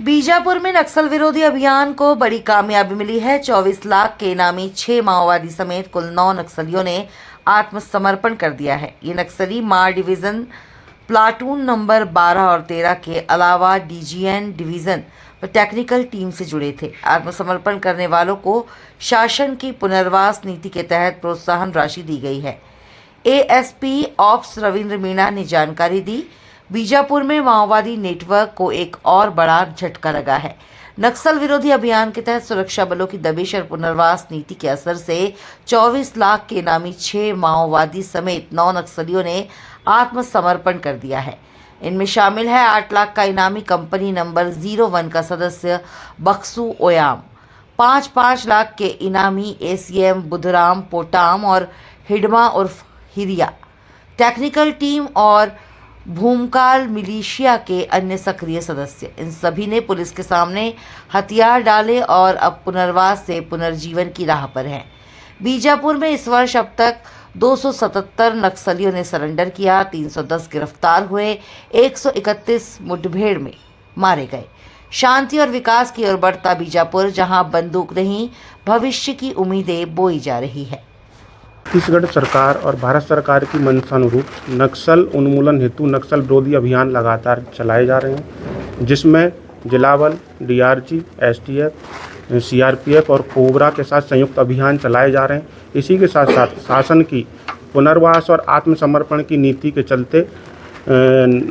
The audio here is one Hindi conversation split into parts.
बीजापुर में नक्सल विरोधी अभियान को बड़ी कामयाबी मिली है। 24 लाख के इनामी 6 माओवादी समेत कुल 9 नक्सलियों ने आत्मसमर्पण कर दिया है। ये नक्सली मार डिवीजन प्लाटून नंबर 12 और 13 के अलावा डीजीएन डिवीजन व टेक्निकल टीम से जुड़े थे। आत्मसमर्पण करने वालों को शासन की पुनर्वास नीति के तहत प्रोत्साहन राशि दी गई है। एएसपी ऑप्स रविंद्र मीणा ने जानकारी दी। बीजापुर में माओवादी नेटवर्क को एक और बड़ा झटका लगा है। नक्सल विरोधी अभियान के तहत सुरक्षा बलों की दबिश और पुनर्वास नीति के असर से 24 लाख के इनामी 6 माओवादी समेत 9 नक्सलियों ने आत्मसमर्पण कर दिया है। इनमें शामिल है 8 लाख का इनामी कंपनी नंबर 01 का सदस्य बक्सू ओयाम, 5-5 लाख के इनामी एसीएम बुधराम पोटाम और हिडमा उर्फ हिरिया, टेक्निकल टीम और भूमकाल मिलिशिया के अन्य सक्रिय सदस्य। इन सभी ने पुलिस के सामने हथियार डाले और अब पुनर्वास से पुनर्जीवन की राह पर हैं। बीजापुर में इस वर्ष अब तक 277 नक्सलियों ने सरेंडर किया, 310 गिरफ्तार हुए, 131 मुठभेड़ में मारे गए। शांति और विकास की ओर बढ़ता बीजापुर, जहां बंदूक नहीं भविष्य की उम्मीदें बोई जा रही है। छत्तीसगढ़ सरकार और भारत सरकार की मंशानुरूप नक्सल उन्मूलन हेतु नक्सल विरोधी अभियान लगातार चलाए जा रहे हैं, जिसमें जिला बल, डीआरजी, एसटीएफ, सीआरपीएफ और कोबरा के साथ संयुक्त अभियान चलाए जा रहे हैं। इसी के साथ साथ शासन की पुनर्वास और आत्मसमर्पण की नीति के चलते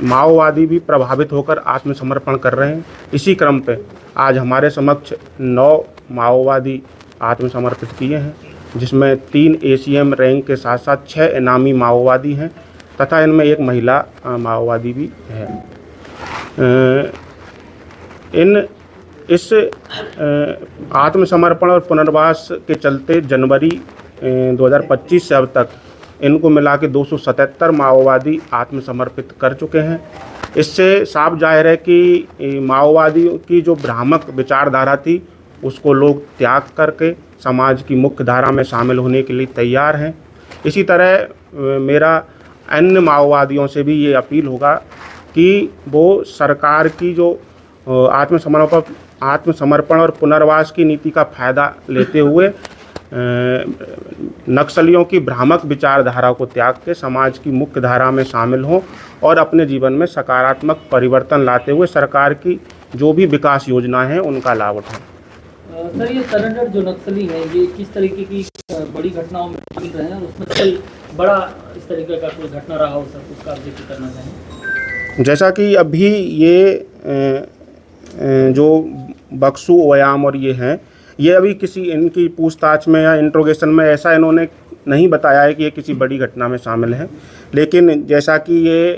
माओवादी भी प्रभावित होकर आत्मसमर्पण कर रहे हैं। इसी क्रम पे आज हमारे समक्ष 9 माओवादी आत्मसमर्पित किए हैं, जिसमें 3 एसीएम रैंक के साथ साथ 6 इनामी माओवादी हैं तथा इनमें एक महिला माओवादी भी है। इस आत्मसमर्पण और पुनर्वास के चलते जनवरी 2025 से अब तक इनको मिला के 277 माओवादी आत्मसमर्पित कर चुके हैं। इससे साफ जाहिर है कि माओवादियों की जो भ्रामक विचारधारा थी उसको लोग त्याग करके समाज की मुख्य धारा में शामिल होने के लिए तैयार हैं। इसी तरह मेरा अन्य माओवादियों से भी ये अपील होगा कि वो सरकार की जो आत्मसमर्पण और पुनर्वास की नीति का फ़ायदा लेते हुए नक्सलियों की भ्रामक विचारधारा को त्याग के समाज की मुख्य धारा में शामिल हों और अपने जीवन में सकारात्मक परिवर्तन लाते हुए सरकार की जो भी विकास योजनाएं हैं उनका लाभ उठाएं। सर, ये सरेंडर जो नक्सली हैं ये किस तरीके की बड़ी घटनाओं में शामिल रहे हैं और उसमें कोई बड़ा इस तरीके का कोई घटना रहा हो सर, उसका आप जिक्र करना चाहें? जैसा कि अभी ये जो बक्सू ओयाम और ये हैं, ये अभी किसी इनकी पूछताछ में या इंट्रोगेशन में ऐसा इन्होंने नहीं बताया है कि ये किसी बड़ी घटना में शामिल हैं। लेकिन जैसा कि ये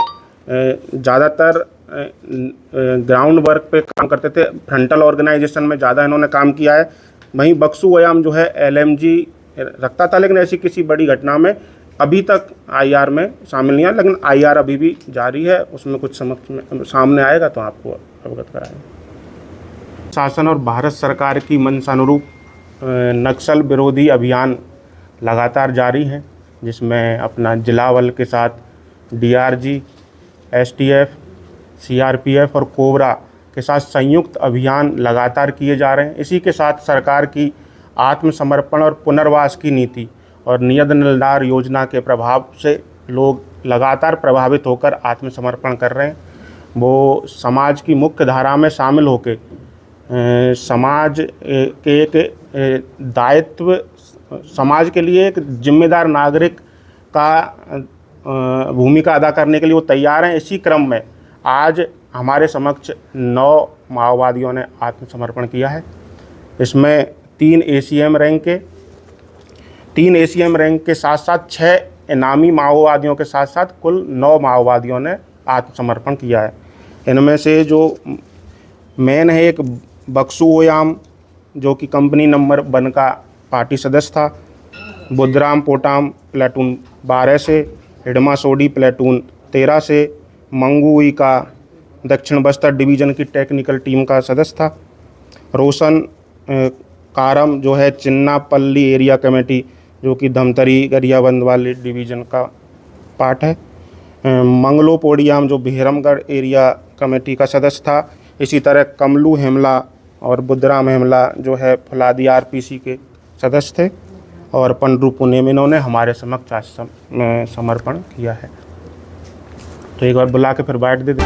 ज़्यादातर ग्राउंड वर्क पे काम करते थे, फ्रंटल ऑर्गेनाइजेशन में ज़्यादा इन्होंने काम किया है। वहीं बक्सू ओयाम जो है एलएमजी रखता था, लेकिन ऐसी किसी बड़ी घटना में अभी तक आईआर में शामिल नहीं है। लेकिन आईआर अभी भी जारी है, उसमें कुछ सामने आएगा तो आपको अवगत कराएंगे। शासन और भारत सरकार की मंशानुरूप नक्सल विरोधी अभियान लगातार जारी है, जिसमें अपना जिला बल के साथ डीआरजी, एसटीएफ, सीआरपीएफ और कोबरा के साथ संयुक्त अभियान लगातार किए जा रहे हैं। इसी के साथ सरकार की आत्मसमर्पण और पुनर्वास की नीति और नियत निलदार योजना के प्रभाव से लोग लगातार प्रभावित होकर आत्मसमर्पण कर रहे हैं। वो समाज की मुख्य धारा में शामिल होकर समाज के एक दायित्व, समाज के लिए एक जिम्मेदार नागरिक का भूमिका अदा करने के लिए वो तैयार हैं। इसी क्रम में आज हमारे समक्ष 9 माओवादियों ने आत्मसमर्पण किया है। इसमें 3 एसीएम रैंक के साथ साथ 6 इनामी माओवादियों के साथ साथ कुल 9 माओवादियों ने आत्मसमर्पण किया है। इनमें से जो मेन है एक बक्सू ओयाम, जो कि कंपनी नंबर 1 का पार्टी सदस्य था, बुधराम पोटाम प्लेटून 12 से, हिडमा सोडी प्लेटून 13 से, मंगुई का दक्षिण बस्तर डिवीज़न की टेक्निकल टीम का सदस्य था, रोशन कारम जो है चिन्नापल्ली एरिया कमेटी जो कि धमतरी गरियाबंद वाली डिवीज़न का पार्ट है, मंगलो पोडियाम जो बिहरमगढ़ एरिया कमेटी का सदस्य था, इसी तरह कमलू हेमला और बुद्धराम हेमला जो है फुलादी आरपीसी के सदस्य थे और पंडरू पुनेम इन्होंने हमारे समक्ष समर्पण किया है। तो एक बार बुला के फिर बाइट दे दें।